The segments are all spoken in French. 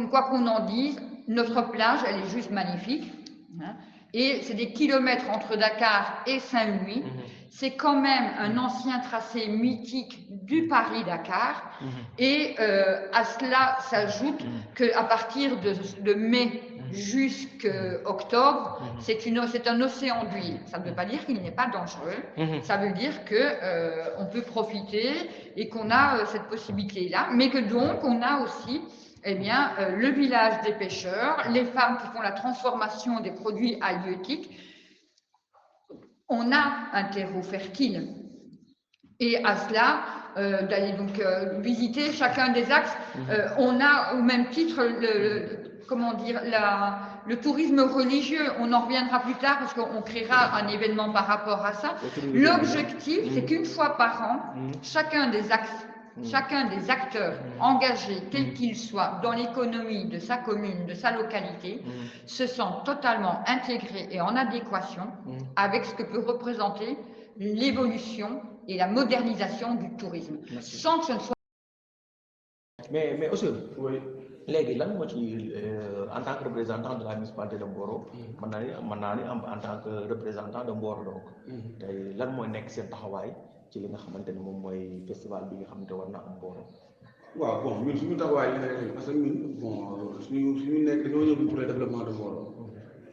quoi qu'on en dise, notre plage, elle est juste magnifique. Hein, et c'est des kilomètres entre Dakar et Saint-Louis. C'est quand même un ancien tracé mythique du Paris-Dakar. Et à cela s'ajoute qu'à partir de mai jusqu'à octobre, c'est un océan d'huile. Ça ne veut pas dire qu'il n'est pas dangereux. Ça veut dire qu'on peut profiter et qu'on a cette possibilité-là, mais que donc on a aussi le village des pêcheurs, les femmes qui font la transformation des produits halieutiques. On a un terreau fertile. Et à cela, d'aller donc visiter chacun des axes, on a au même titre le tourisme religieux. On en reviendra plus tard parce qu'on créera un événement par rapport à ça. L'objectif, c'est qu'une fois par an, chacun des axes, chacun des acteurs engagés, quels qu'ils soient, dans l'économie de sa commune, de sa localité, se sentent totalement intégrés et en adéquation avec ce que peut représenter l'évolution et la modernisation du tourisme. Sans que ce ne soit... Mais aussi, léegi lan moo ci en tant que représentant de la municipalité de Mboro mën naa ni en tant que représentant de Mboro donc tey lan mooy nekk seen taxawaay ci li nga xamante ni moom mooy festival bi nga xamante war na am Mboro. waaw bon ñun suñu taxawaay yi parce que ñun bon suñu nekk dañoo ñëw pour le développement de Mboro.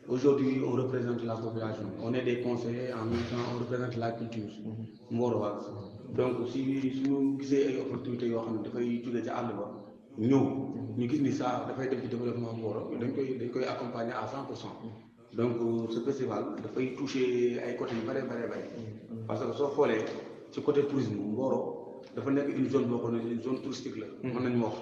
Aujourd'hui, on représente la population. On est des conseillers, en même temps, on représente la culture. Mboro. Donc, si nous avons des opportunités, nous avons des ñu gis ni ça dafay dem ci développement Mboro dañ koy accompagner à 100%. Donc ce festival dafay toucher ay côté yu bare parce que soo xoolee ci côté tourisme Mboro dafa nekk une zone boo xam ne une zone touristique la mën nañu wax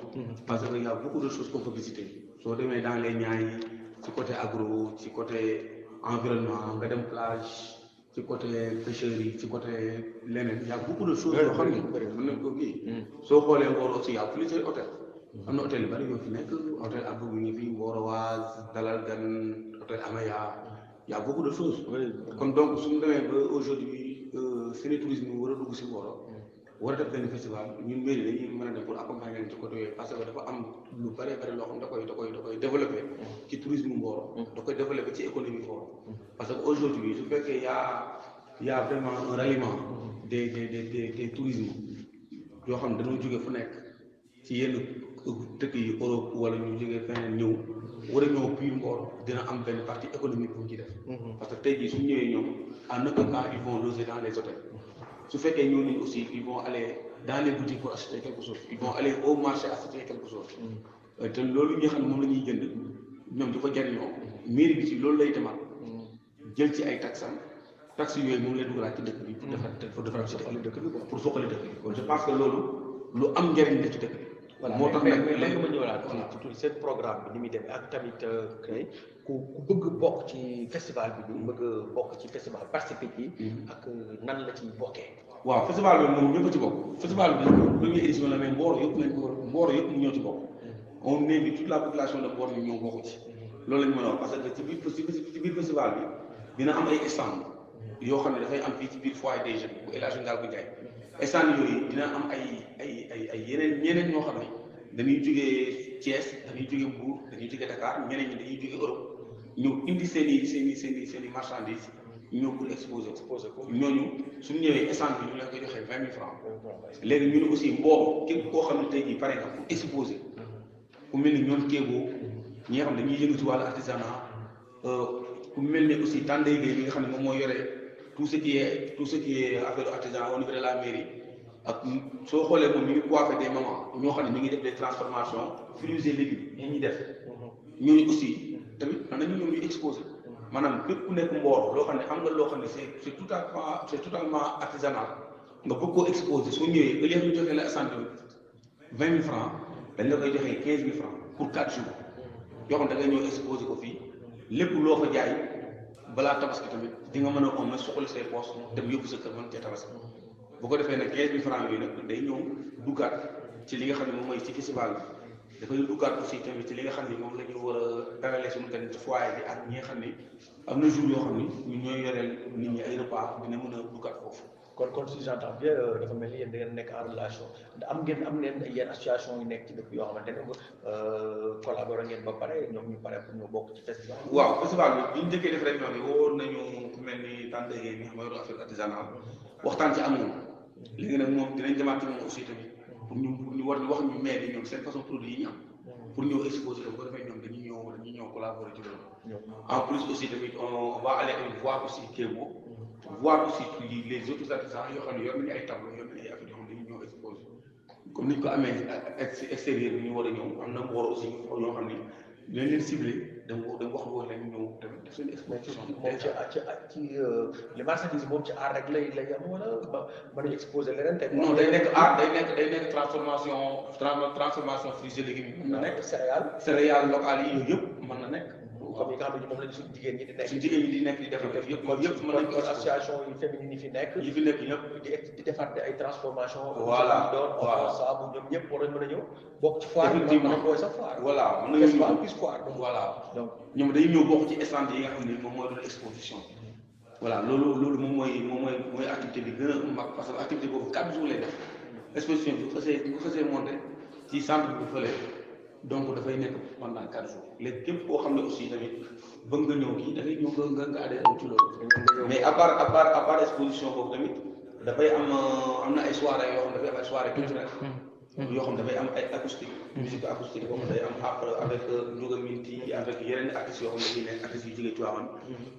parce que y a beaucoup de choses qu'on peut visiter soo demee dans les Niayes ci côté agro ci côté environnement nga dem plage ci côté pêcherie ci côté leneen y a beaucoup de choses yoo xam ne mën nañ ko kii soo xoolee Mboro aussi y a plusieurs hôtels am na hôtel yu bari yoo fi nekk hôtel Abdou bi ngi fi Mboro Oase Dalal Gan hôtel Amaya y a beaucoup de choses comme donc suñu demee ba aujourd'hui seen tourisme war a dugg si Mboro war a def benn festival ñun mairie dañuy mën a dem pour accompagner leen ci côté yooyu parce que dafa am lu bari loo xam da koy développer ci tourisme Mboro da koy développer ci économie Mboro parce que aujourd'hui su fekkee y a vraiment un ralliement des tourismes yoo xam ne dañoo jóge fu nekk ci yenn dëkk yi Europe wala ñu jógee feneen ñëw war a ñëw biir Mboro dina am benn partie économique bu ñu ci def parce que tey jii suñu ñëwee ñoom en aucun cas ils vont loger dans les hôtels su fekkee ñëw nañ aussi ils vont aller dans les boutiques pour acheter quelque chose ils vont aller au marché acheter quelque chose te loolu ñi xam ne moom la ñuy jënd ñoom di ko jariñoo mairie bi ci loolu lay demaat jël ci ay taxes yooyu moom lay dugalaat ci dëkk bi pour defar soxali dëkk bi pour soxali dëkk bi kon je pense que loolu lu am njariñ la ci dëkk bi voilà moo tax nag léegi ma ñëwalaat ci tuuti seen programme bi ni muy demee ak tamit ku bëgg bokk ci festival bi bëgg bokk ci festival participer ci ak nan la ciy bokkee. waaw festival bi moom ñëpp a ci bokk festival bi première édition la mais Mboro yëpp mu ñëw ci bokk on invite toute la population de Mboro ñu ñëw bokk ci loolu lañ mën a wax parce que ci biir festival bi dina am ay stand yoo xam ne dafay am fii ci biir foyer des jeunes bu El Hadj Ngalgou Ndiaye stand yooyu dina am ay ñeneen ñoo xam ne dañuy jógee Thiès dañuy jógee Mbour dañuy jógee Dakar ñeneen ñi dañuy jógee Europe ñëw indi seen i marchandises ñëw pour exposer ko ñooñu suñu ñëwee stand bi ñu leen koy joxee 20 000 francs léegi ñun aussi Mboro képp koo xam ne tey jii pare na pour exposer ku mel ni ñoom Kébo ñi nga xam ne dañuy yëngu ci wàllu artisanat ku mel ni aussi Tandey Gueye bi nga xam ne moom mooy yore tout ce qui est affaire artisanat au niveau de la mairie ak soo xoolee moom mi ngi coiffé des mamans ñoo xam ne mi ngi def des transformations fruits et légumes yi ñuy def ñooñu aussi tamit man nañu ñoom ñu exposé maanaam képp ku nekk Mboro loo xam ne am nga loo xam ne c'est totalement artisanal nga bëgg koo exposé soo ñëwee ba léegi ñu joxee la stand 20 000 francs dañ la koy joxee 15 000 francs pour 4 jours yoo xam ne da ngay ñëw exposé ko fii lépp loo fa jaay balaa tabaski tamit di nga mën a am na soxla say poches dem yóbbu sa kër mën cee tabaski bu ko defee nag 15 000 francs yooyu nag day ñëw duggaat ci li nga xam ne moom mooy ci festival bi dafay duggaat aussi tamit ci li nga xam ne moom la ñu war a dalalee suñu gan ci foyer bi ak ñi nga xam ne am na jour yoo xam ni ñun ñooy yoreel nit ñi ay repas dina mën a duggaat foofu kon si j'entends bien dafa mel ni yéen da ngeen nekk en relation am ngeen yenn association yu nekk ci dëkk yoo xamante ne collaboré ngeen ba pare ñoom ñu pare pour ñu bokk ci festival. waaw festival bi ñu njëkkee def réunion bi woo nañu ku mel ni Tante Gueye mi xam nga affaire artisanale waxtaan ci amoon léegi nag moom dinañ demaat ci moom aussi tamit pour ñu war ñu wax ñu maire yi ñoom seen façon produit yi ñu am pour ñëw exposer ko defee ñoom dañuy ñëw collaborer ci loolu. En plus aussi tamit on va aller voir aussi Kébo voir aussi les autres artisans yoo xam ne yor nañu ay tableau yor nañu ay affaires yoo xam ne dañuy ñëw exposer comme ni ñu ko amee extérieur bi ñu war a ñëw am na mu war aussi ñoo xam ne dinañ leen ciblé dama wax boo leen ñëw tamit def seen exposition. moom ci les marchandises moom ci art rek lay am wala ba mën a exposer leneen tey. non day nekk art day nekk transformation fruits et légumes yi mën na nekk. céréales locales yi yooyu yëpp mën na nekk. comme yi nga xam ne moom lañ suñu jigéen ñi di nekk. suñu jigéen ñi di nekk di def yëpp kon yëpp mën nañ ko association yi féminine yi fi nekk. yëpp di defar ay transformation. voilà doon saabu ñoom ñëpp war nañ mën a ñëw bokk ci foire bi mën nañ sa foire. voilà mën nañu festival plus foire. voilà donc ñoom dañuy ñëw bokk ci stand yi nga xam ne moom mooy doon exposition. voilà loolu moom mooy activité bi gën a mag parce que activité boobu 4 jours lay def exposition bi bu xasee monté ci centre bi fële donc dafay nekk pendant 4 jours léegi képp koo xam ne aussi tamit bëgg nga ñëw kii da ngay ñëw nga adhéré ci loolu. mais à part exposition boobu tamit dafay am na ay soirées yoo xam dafay am ay soirées culturelles. yoo xam dafay am ay acoustique musique acoustique boo xam day am après avec Ndiouga Minti avec yeneen artistes yoo xam ne dañuy nekk artistes yu jógee Tivaouane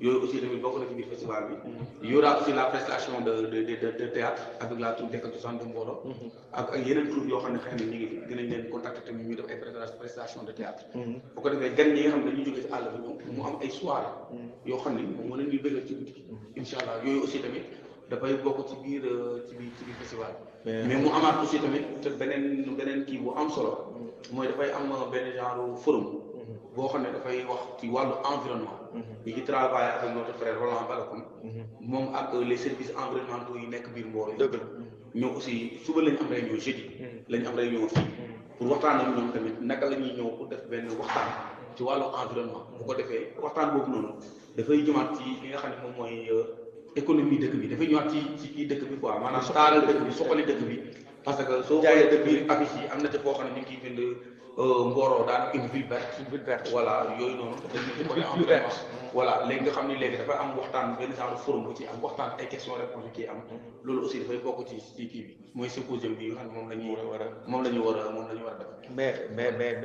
yooyu aussi tamit bokk na ci biir festival bi. Il y aura aussi la prestation de théâtre avec la troupe d'école de Mboro ak yeneen troupe yoo xam ne xëy na ñu ngi fi dinañ leen contacter tamit ñu def ay prestation de théâtre bu ko defee gan ñi nga xam ne dañuy jógee ci àll bi ñoom mu am ay soirée yoo xam ne moom moo leen di bëggal ci guddi incha allah yooyu aussi tamit dafay bokk ci biir festival mais mu amaat aussi tamit beneen kii bu am solo mooy dafay am benn genre forum boo xam ne dafay wax ci wàllu environnement yi ci travaille avec notre frère Roland Balakon moom ak les services environnementaux yi nekk biir Mboro dëgg la ñoom aussi suba lañu am réunion jeudi lañu am réunion fii pour waxtaan ak ñoom tamit naka la ñuy ñëw pour def benn waxtaan ci wàllu environnement bu ko defee waxtaan boobu noonu dafay jëmaat ci li nga xam ne moom mooy économie dëkk bi dafay ñëwaat ci kii dëkk bi quoi maanaam taaral dëkk bi soxali dëkk bi parce que soo xoolee dëkk bi affiche yi am na ci foo xam ne ñu ngi ciy bind Mboro daanaka une ville verte voilà yooyu noonu voilà léegi nga xam ne léegi dafay am waxtaan benn genre forum bu ci am waxtaan ay questions réponses kii am loolu aussi dafay bokk ci kii bi mooy symposium bi nga xam ne moom la ñu war a def mais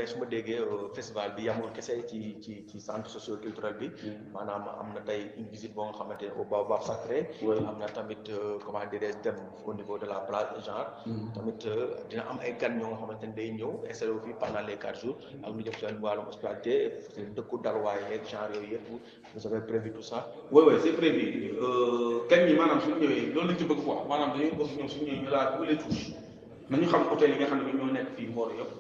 su ma déggee festival bi yamul kese ci centre socio-culturel bi maanaam am na tey une visite boo nga xamante ne au Baobab Sacré am na tamit comment dirais-je dem au niveau de la place genre tamit dina am ay gan ñoo nga xamante ne day ñëw installé fii pendant les 4 jours ak lu jëm si wàllum hospitalité dëkku dalwaay yeeg genre yooyu yëpp vous avez prévu tout ça. oui c'est prévu gan ñi maanaam suñu ñëwee loolu lañ ci bëgg quoi maanaam dañuy bëgg ñoom suñu ñëwee ñu laal tous les touches nañu xam hôtel yi nga xam ne ñoo nekk fii Mboro yëpp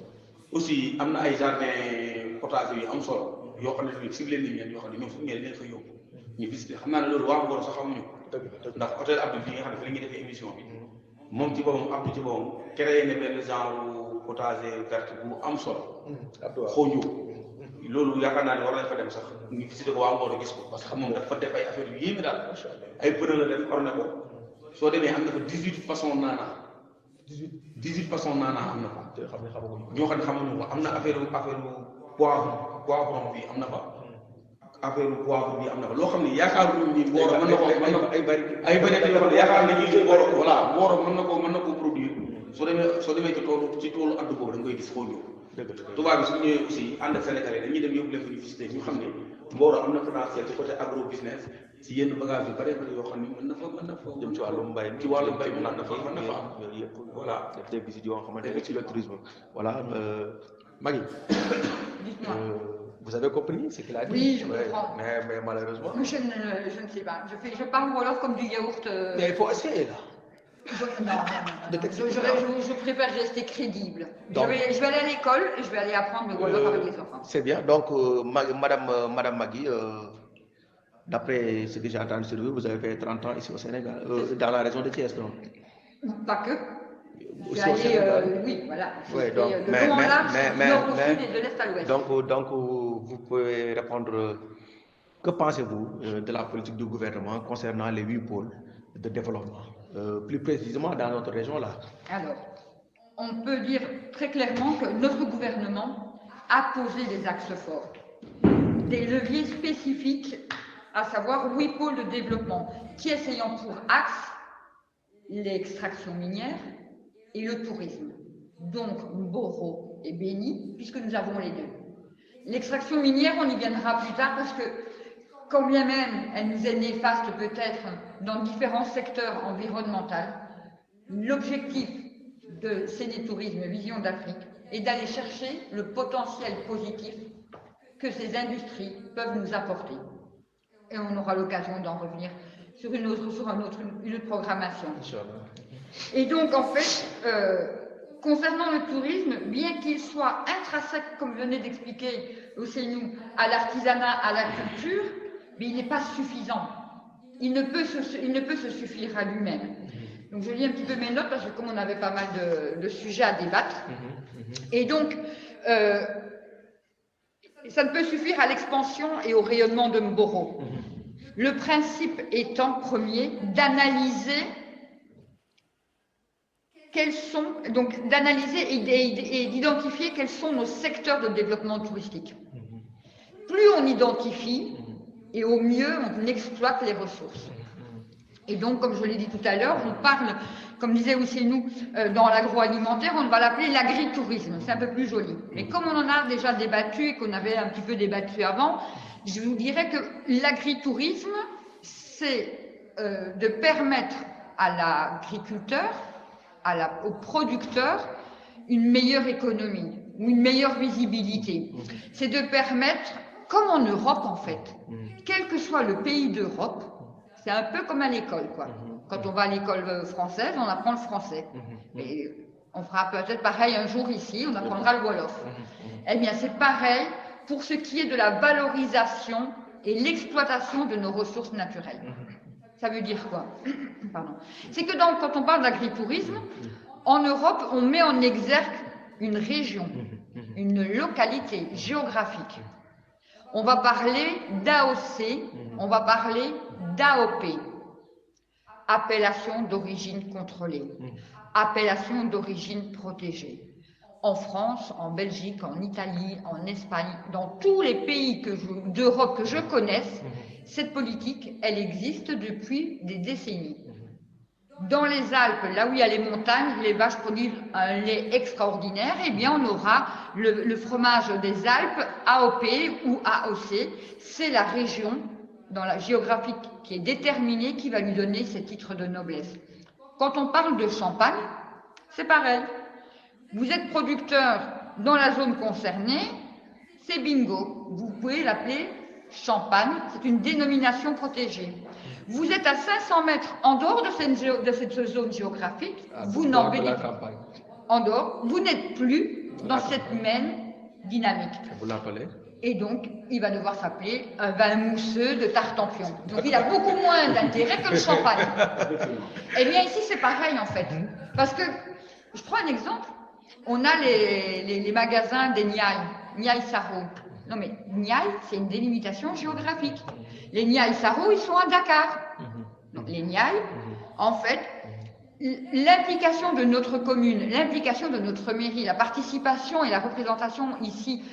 aussi am na ay jardin potager yu am solo yoo xam ne tamit ciblé nañ leen yoo xam ne ñoom suñu ñëwee dañ leen fa yóbbu ñu visité xam naa ne loolu waa Mboro sax xamuñu ko ndax hôtel Abdou fii nga xam ne fi la ñuy defee émission bi moom ci boppam Abdou ci boppam créé na benn genre potager vert bu am solo xooñu loolu yaakaar naa ne war nañ fa dem sax ñu visité ko waa Mboro gis ko parce que moom dafa def ay affaire yu yéeme daal ay pneu la def orné ko soo demee am na fa 18 façons naanaa 18 façons naanaa am na fa ñoo xam ne xamuñu ko am na affaire poivron bi am na fa affaire poivre bi am na fa loo xam ne yaakaaruñu ni Mboro mën na ko ay bari yoo xam ne yaakaar nañu ni Mboro voilà Mboro mën na ko produire soo demee ci toolu addu boobu da nga koy gis foo ñëw tubaab bi su ñëwee aussi ànd ak Sénégalais dañuy dem yóbbu leen fa ñu visité ñu xam ne Mboro am na potentiel ci côté agro business ci yenn bagage yu bari yoo xam ne mën na fa jëm ci wàllu mbay mën na fa am yooyu yëpp voilà def des visites yoo xamante ne ci le tourisme voilà Magui vous avez compris ce qu'il a dit? Oui, je comprends. Mais malheureusement Je ne sais pas. Je parle Wolof comme du yaourt. Mais il faut essayer là. Je préfère rester crédible. Donc, je vais aller à l'école et je vais aller apprendre le Wolof avec les enfants. C'est bien. Donc, Madame Magui, d'après ce que j'ai entendu sur vous, vous avez fait 30 ans ici au Sénégal, dans la région de Thiès, non? Pas que. Je suis allée, oui, voilà. Oui, donc, de long en large, nord au sud et de l'est à l'ouest. Donc, vous pouvez répondre. Que pensez-vous de la politique du gouvernement concernant les 8 pôles de développement? plus précisément dans notre région là? Alors, on peut dire très clairement que notre gouvernement a posé des axes forts, des leviers spécifiques, à savoir 8 pôles de développement, qui essayant pour axe l'extraction minière et le tourisme. Donc, Mboro est béni, puisque nous avons les deux. L'extraction minière, on y viendra plus tard, parce que, quand bien même elle nous est néfaste peut-être dans différents secteurs environnementaux, l'objectif de Sénétourisme Vision d'Afrique est d'aller chercher le potentiel positif que ces industries peuvent nous apporter. Et on aura l'occasion d'en revenir sur une autre programmation. Et donc, en fait, concernant le tourisme, bien qu'il soit intrinsèque, comme venait d'expliquer Ousseynou, à l'artisanat, à la culture, mais il n'est pas suffisant. Il ne peut se suffire à lui-même. Donc, je lis un petit peu mes notes, parce que comme on avait pas mal de sujets à débattre, et donc, ça ne peut suffire à l'expansion et au rayonnement de Mboro. Le principe étant, premier, d'analyser et d'identifier quels sont nos secteurs de développement touristique. Plus on identifie, et au mieux on exploite les ressources. Et donc, comme je l'ai dit tout à l'heure, on parle, comme disait Ousseynou, dans l'agroalimentaire, on va l'appeler l'agritourisme, c'est un peu plus joli. Mais comme on en a déjà débattu et qu'on avait un petit peu débattu avant, je vous dirais que l'agritourisme, c'est de permettre à l'agriculteur, au producteur, une meilleure économie ou une meilleure visibilité. C'est de permettre, comme en Europe en fait, quel que soit le pays d'Europe, c'est un peu comme à l'école, quoi. Quand on va à l'école française, on apprend le français. Et on fera peut-être pareil un jour ici, on apprendra le Wolof. Eh bien, c'est pareil pour ce qui est de la valorisation et l'exploitation de nos ressources naturelles. Ça veut dire quoi? Pardon. C'est que quand on parle d'agritourisme, en Europe, on met en exergue une région, une localité géographique. On va parler d'AOC, on va parler d'AOP, appellation d'origine contrôlée, appellation d'origine protégée. En France, en Belgique, en Italie, en Espagne, dans tous les pays d'Europe que je connaisse, cette politique, elle existe depuis des décennies. Dans les Alpes, là où il y a les montagnes, les vaches produisent un lait extraordinaire, eh bien on aura le fromage des Alpes, AOP ou AOC. C'est la région dans la géographique qui est déterminée qui va lui donner ces titres de noblesse. Quand on parle de champagne, c'est pareil. Vous êtes producteur dans la zone concernée, c'est bingo. Vous pouvez l'appeler champagne, c'est une dénomination protégée. Vous êtes à 500 mètres en dehors de cette zone géographique, vous n'en bénéficiez pas. En dehors, vous n'êtes plus dans cette même dynamique. Vous l'appelez? Et donc, il va devoir s'appeler un vin mousseux de Tartampion. Donc, il a beaucoup moins d'intérêt que le champagne. Eh bien, ici, c'est pareil, en fait. Parce que, je prends un exemple, on a les magasins des Niayes, Niayes Saro. Non, mais Niayes, c'est une délimitation géographique. Les Niayes Saro, ils sont à Dakar. Donc, les Niayes, en fait, l'implication de notre commune, l'implication de notre mairie, la participation et la représentation ici,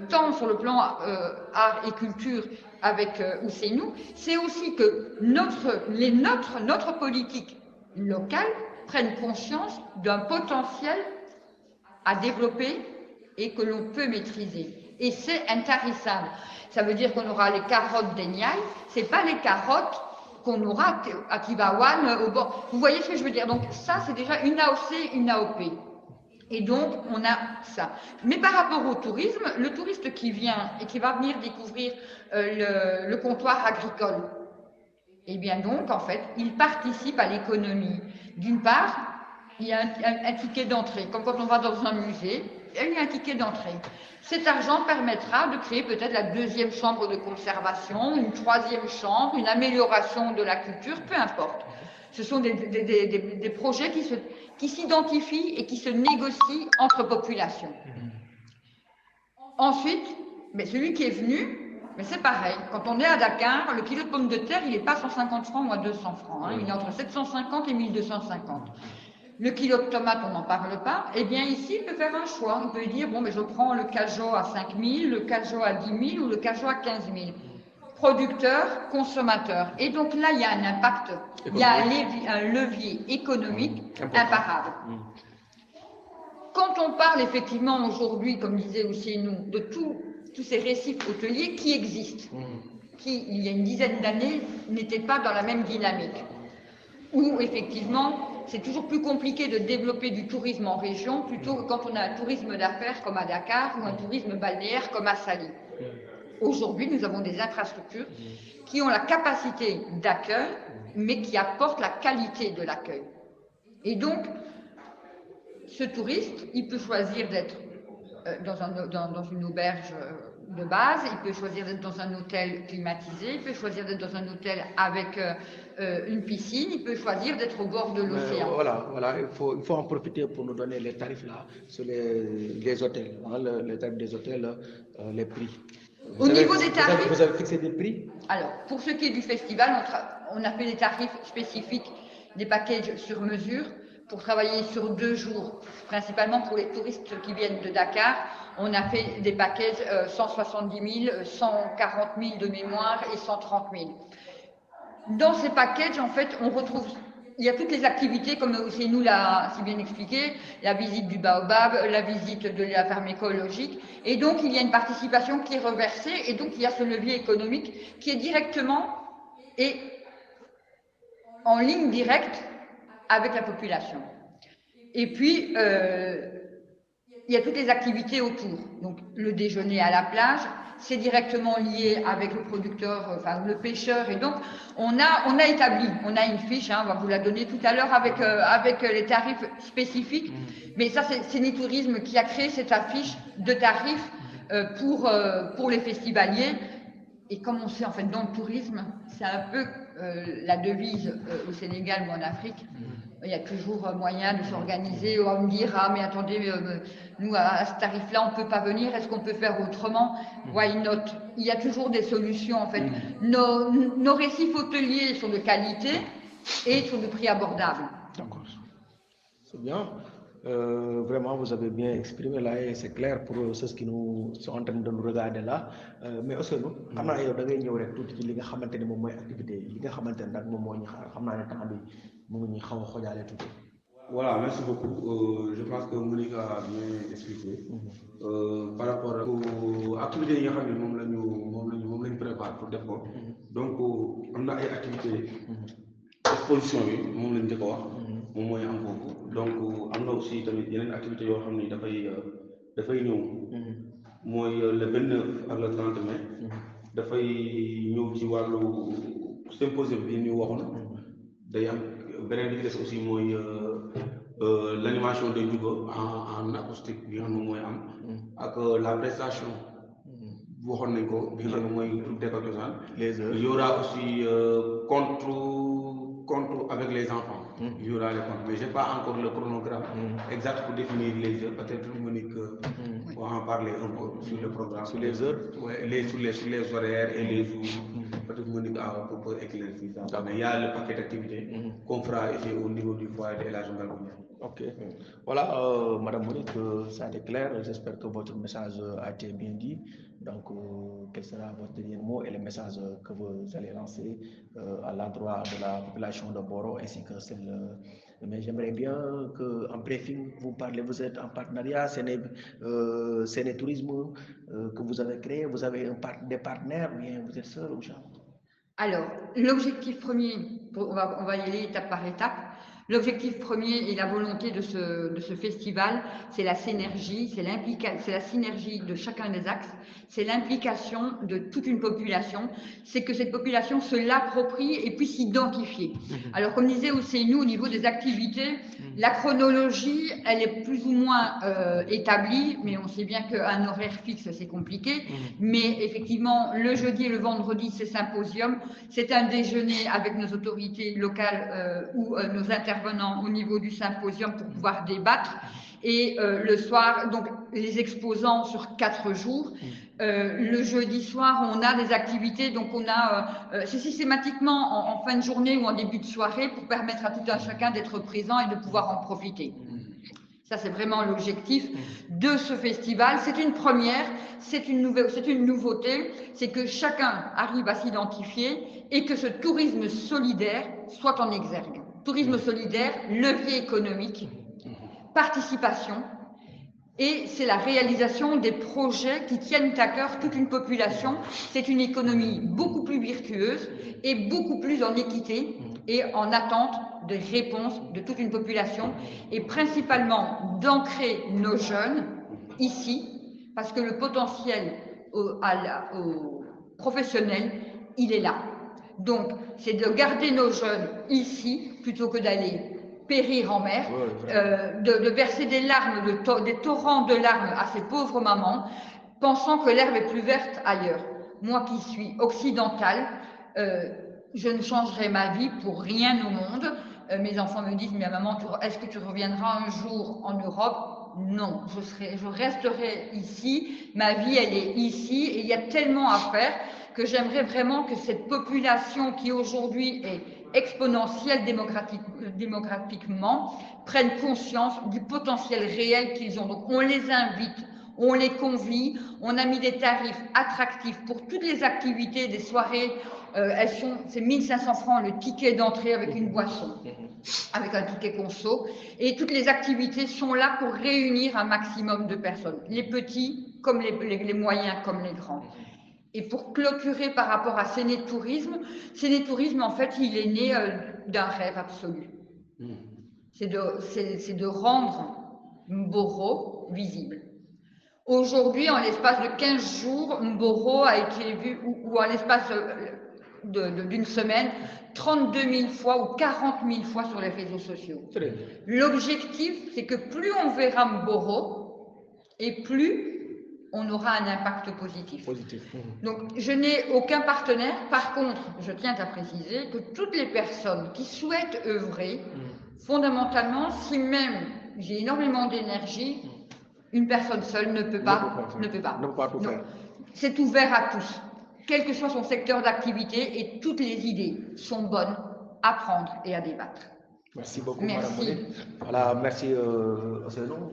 tant sur le plan art et culture avec Ousseynou, c'est aussi que notre politique locale prenne conscience d'un potentiel à développer et que l'on peut maîtriser. Et c'est intarissable. Ça veut dire qu'on aura les carottes des Niayes, c'est pas les carottes qu'on aura à Kibawan au bord. Vous voyez ce que je veux dire? Donc ça, c'est déjà une AOC, une AOP. Et donc, on a ça. Mais par rapport au tourisme, le touriste qui vient et qui va venir découvrir le comptoir agricole, eh bien donc, en fait, il participe à l'économie. D'une part, il y a un ticket d'entrée. Comme quand on va dans un musée, il y a un ticket d'entrée. Cet argent permettra de créer peut-être la deuxième chambre de conservation, une troisième chambre, une amélioration de la culture, peu importe. Ce sont des projets qui s'identifient et qui se négocient entre populations. Ensuite, mais celui qui est venu, Mais c'est pareil, quand on est à Dakar, le kilo de pommes de terre, il n'est pas 150 francs ou à 200 francs, hein, il est entre 750 et 1250. Le kilo de tomates, on n'en parle pas. Eh bien, ici, il peut faire un choix. On peut dire, bon, mais je prends le cajot à 5 000, le cajot à 10 000 ou le cajot à 15 000. Producteur, consommateur. Et donc là, il y a un impact, il y a un levier économique imparable. Quand on parle effectivement aujourd'hui, comme disait aussi nous, de tous ces récifs hôteliers qui existent, qui, il y a une dizaine d'années, n'étaient pas dans la même dynamique, où effectivement, c'est toujours plus compliqué de développer du tourisme en région plutôt que quand on a un tourisme d'affaires comme à Dakar ou un tourisme balnéaire comme à Sali. Aujourd'hui, nous avons des infrastructures qui ont la capacité d'accueil, mais qui apportent la qualité de l'accueil. Et donc, ce touriste, il peut choisir d'être dans une auberge de base, il peut choisir d'être dans un hôtel climatisé, il peut choisir d'être dans un hôtel avec une piscine, il peut choisir d'être au bord de l'océan. Voilà, il faut en profiter pour nous donner les tarifs là sur les hôtels, hein, les tarifs des hôtels, les prix. Au niveau des tarifs, vous avez fixé des prix? Alors, pour ce qui est du festival, on a fait des tarifs spécifiques, des packages sur mesure pour travailler sur 2 jours, principalement pour les touristes qui viennent de Dakar. On a fait des packages 170 000, 140 000 de mémoire et 130 000. Dans ces packages, en fait, on retrouve, il y a toutes les activités, comme c'est nous l'a si bien expliqué, la visite du baobab, la visite de la ferme écologique, et donc il y a une participation qui est reversée, et donc il y a ce levier économique qui est directement et en ligne directe avec la population. Et puis, il y a toutes les activités autour. Donc, le déjeuner à la plage, c'est directement lié avec le producteur, enfin le pêcheur. Et donc, on a établi, on a une fiche, hein, on va vous la donner tout à l'heure avec les tarifs spécifiques. Mais ça, c'est Nitourisme qui a créé cette affiche de tarifs pour les festivaliers. Et comme on sait, en fait, dans le tourisme, c'est un peu la devise au Sénégal ou en Afrique. Il y a toujours moyen de s'organiser. On me dira, mais attendez, nous, à ce tarif-là, on ne peut pas venir. Est-ce qu'on peut faire autrement? Why not? Il y a toujours des solutions, en fait. Nos récifs hôteliers sont de qualité et sont de prix abordable. D'accord. C'est bien. Vraiment, vous avez bien exprimé là et c'est clair pour ceux qui nous sont en train de nous regarder là. Mais aussi, nous, xam naa yow da ngay ñëw rek tuuti ci li nga xamante ne moom mooy activité yi nga xamante ne nag moom moo ñu xaar xam naa ne temps bi mu ngi ñuy xaw a xojaale tuuti. Voilà, merci beaucoup. Je pense que Monique a bien expliqué par rapport aux activités yi nga xam ne moom lañu préparé pour def ko. Donc am na ay activités exposition bi moom lañu njëkk a wax. moom mooy am foofu donc am na aussi tamit yeneen activités yoo xam ni dafay ñëw mooy le 29 ak le 30 mai dafay ñëw ci wàllu symposium bi ñu waxoon day am beneen bi des aussi mooy l'animation de Ndiouga en acoustique bi nga xam ne mooy am ak la prestation waxoon nañ ko bi nga xam ne mooy troupe d'école cosaan il y aura aussi conte avec les enfants. Il y aura les comptes, mais je n'ai pas encore le chronogramme exact pour définir les heures. Peut-être Monique va en parler un peu sur le programme. Sur les heures? Oui, sur les horaires et les jours. Peut-être Monique a un peu éclairci ça. Mais il y a le paquet d'activités qu'on fera ici au niveau du foyer de la gendarmerie. Ok. Voilà, Madame Monique, ça a été clair. J'espère que votre message a été bien dit. Donc, quel sera votre dernier mot et le message que vous allez lancer à l'endroit de la population de Boro ainsi que celle. Mais j'aimerais bien qu'en briefing, vous êtes en partenariat, c'est tourisme que vous avez créé, vous avez des partenaires, ou bien vous êtes seul ou jamais? Alors, l'objectif premier, on va y aller étape par étape. L'objectif premier et la volonté de ce festival, c'est la synergie, c'est la synergie de chacun des axes, c'est l'implication de toute une population, c'est que cette population se l'approprie et puisse s'identifier. Alors, comme disait Ousseynou, au niveau des activités, la chronologie, elle est plus ou moins établie, mais on sait bien qu'un horaire fixe, c'est compliqué. Mais effectivement, le jeudi et le vendredi, c'est symposium, c'est un déjeuner avec nos autorités locales ou nos intervenants au niveau du symposium pour pouvoir débattre. Et le soir, donc les exposants sur 4 jours. Le jeudi soir, on a des activités, donc on a, c'est systématiquement en fin de journée ou en début de soirée pour permettre à tout un chacun d'être présent et de pouvoir en profiter. Ça, c'est vraiment l'objectif de ce festival. C'est une première, c'est une nouveauté, c'est que chacun arrive à s'identifier et que ce tourisme solidaire soit en exergue. Tourisme solidaire, levier économique, participation, et c'est la réalisation des projets qui tiennent à cœur toute une population. C'est une économie beaucoup plus vertueuse et beaucoup plus en équité et en attente de réponses de toute une population, et principalement d'ancrer nos jeunes ici, parce que le potentiel professionnel, il est là. Donc, c'est de garder nos jeunes ici plutôt que d'aller périr en mer, de verser des larmes, des torrents de larmes à ces pauvres mamans, pensant que l'herbe est plus verte ailleurs. Moi qui suis occidentale, je ne changerai ma vie pour rien au monde. Mes enfants me disent, mais maman, est-ce que tu reviendras un jour en Europe? Non, je resterai ici, ma vie elle est ici, et il y a tellement à faire que j'aimerais vraiment que cette population qui aujourd'hui est exponentielle démographiquement prenne conscience du potentiel réel qu'ils ont. Donc on les invite, on les convie, on a mis des tarifs attractifs pour toutes les activités, des soirées, c'est 1500 francs le ticket d'entrée avec une boisson, avec un ticket conso, et toutes les activités sont là pour réunir un maximum de personnes, les petits comme les moyens comme les grands. Et pour clôturer par rapport à Sénétourisme, en fait, il est né d'un rêve absolu. C'est de rendre Mboro visible. Aujourd'hui, en l'espace de 15 jours, Mboro a été vu, ou en l'espace d'une semaine, 32 000 fois ou 40 000 fois sur les réseaux sociaux. L'objectif, c'est que plus on verra Mboro, et plus on aura un impact positif. Donc, je n'ai aucun partenaire. Par contre, je tiens à préciser que toutes les personnes qui souhaitent œuvrer, fondamentalement, si même j'ai énormément d'énergie, une personne seule ne peut pas tout faire. C'est ouvert à tous, quel que soit son secteur d'activité, et toutes les idées sont bonnes à prendre et à débattre. Merci beaucoup, Madame Monique. Voilà, merci Ousseynou.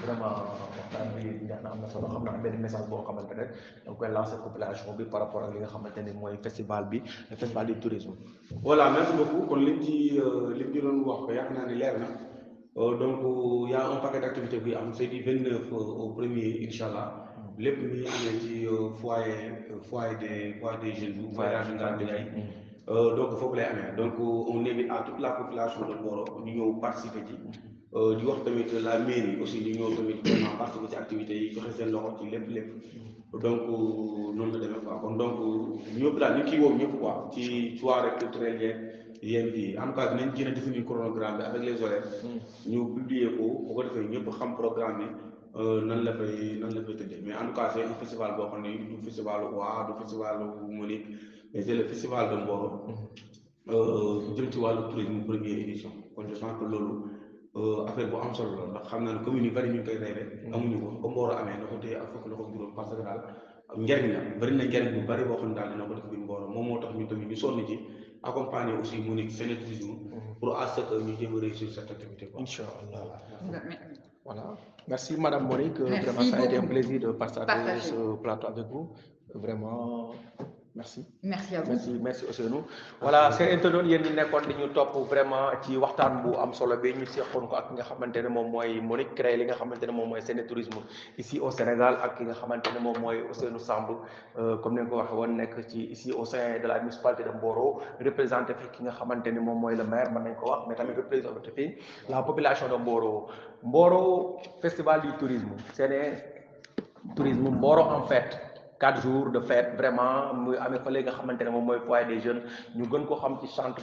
Vraiment, waxtaan bi neex na am na solo, xam naa benn message boo xamante ne da nga koy lancer population bi par rapport ak li nga xamante ne mooy festival bi, le festival du tourisme. Voilà, merci beaucoup. Kon lim ci doon wax ko yaakaar naa ne leer na. Donc il y a un paquet d'activités buy am, c'est du 29 au 1er inchallah. Lépp mi amee ci foyer des jeunes, voyage Ngalgou Ndiaye. Donc foofu lay amee. Donc on invite à toute la population de Mboro ñu ñëw participer ci. Di wax tamit la mairie aussi ñu ñëw tamit vraiment participer ci activités yi, joxe seen loxo ci lépp. Donc noonu la demee quoi. Kon donc ñëpp daal ñu kii woo ñëpp quoi ci soirée culturelle yeeg bi. En tout cas dinañ gën a définir chronogramme bi avec les horaires. ñu publier ko bu ko defee ñëpp xam programme bi nan la fay tëddee. Mais en tout cas c'est un festival boo xam ne du festival waa du festival Monique, mais c'est le festival de Mboro. Jëm ci wàllu tourisme première édition. Kon je pense que loolu affaire bu am solo la ndax xam naa ne commune yu bari ñu ngi koy rêvé amuñu ko comme Mboro amee na ko téye ak fukk loxo juróom, parce que daal njariñ la bari na njariñ bu bari boo xam ne daal dina ko def biir Mboro. Moom moo tax ñu tamit ñu sonn ci accompagner aussi Monique Sénétourisme pour à ce que ñu jéem a réussir cette activité. Inch'Allah. Voilà. Merci Madame Monique. Vraiment, ça a été un plaisir de partager ce plateau avec vous. Vraiment, merci. Merci à vous. Merci Ousseynou. Voilà, c'est internaute yéen ñi nekkoon di ñu topp vraiment ci waxtaan bu am solo bi ñu seqoon ko ak ki nga xamante ne moom mooy Monique, créé li nga xamante ne moom mooy Sénétourisme ici au Sénégal, ak ki nga xamante ne moom mooy Ousseynou Samb, comme ni nga ko waxee woon, nekk ci ici au sein de la municipalité de Mboro, représenté fi ki nga xamante ne moom mooy le maire, mën nañ ko wax, mais tamit représenté fi la population de Mboro. Mboro, festival du tourisme, Sénétourisme Mboro en fait. 4 jours de fête vraiment muy amee fa léegi nga xamante ne moom mooy foyer des jeunes, ñu gën ko xam ci centre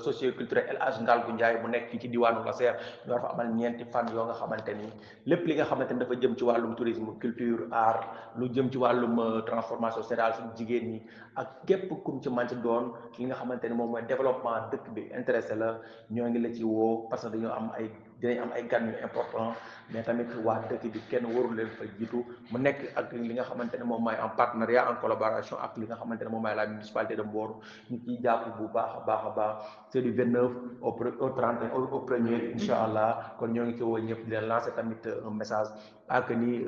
socio-culturel El Hadj Ngalgou Ndiaye bu nekk fii ci diwaanu Lasser. ñu war fa amal 4 fan yoo nga xamante ni lépp li nga xamante ni dafa jëm ci wàllum tourisme, culture, art, lu jëm ci wàllum transformation sociale suñu jigéen ñi ak képp kum ci man ci doon li nga xamante ni moom mooy développement dëkk bi intéressé la, ñoo ngi la ci woo parce que dañoo am ay dinañ am ay gan yu important mais tamit waa dëkk bi kenn warul leen fa jiitu mu nekk ak li nga xamante ne moom mooy en partenariat en collaboration ak li nga xamante ne moom mooy la municipalité de Mboro ñu ciy jàpp bu baax a baax c'est du 29 au 30 au premier incha allah kon ñoo ngi ci woo ñëpp di leen lancer tamit un message ak ni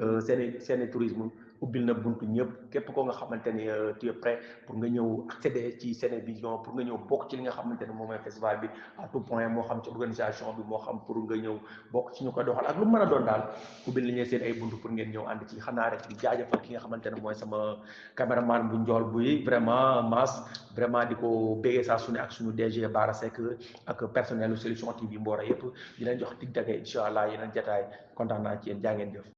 seeni tourisme ubbil na buntu ñëpp képp ko nga xamante ni tu es prêt pour nga ñëw accéder ci Sénévision pour nga ñëw bokk ci li nga xamante ne moom mooy festival bi à tout point moo xam ci organisation bi moo xam pour nga ñëw bokk ci ñu ko doxal ak lu mën a doon daal ubbil nañu seen ay buntu pour ngeen ñëw ànd ci xanaa rek di jaajëfal ki nga xamante ne mooy sama caméraman bu njool buy vraiment Mass vraiment di ko béggee saa su ne ak suñu DG Bara Seck ak personnel Solution TV Mboro yëpp di leen jox dig dage incha allah yeneen jataay kontaan naa ci yéen jaa ngeen jëf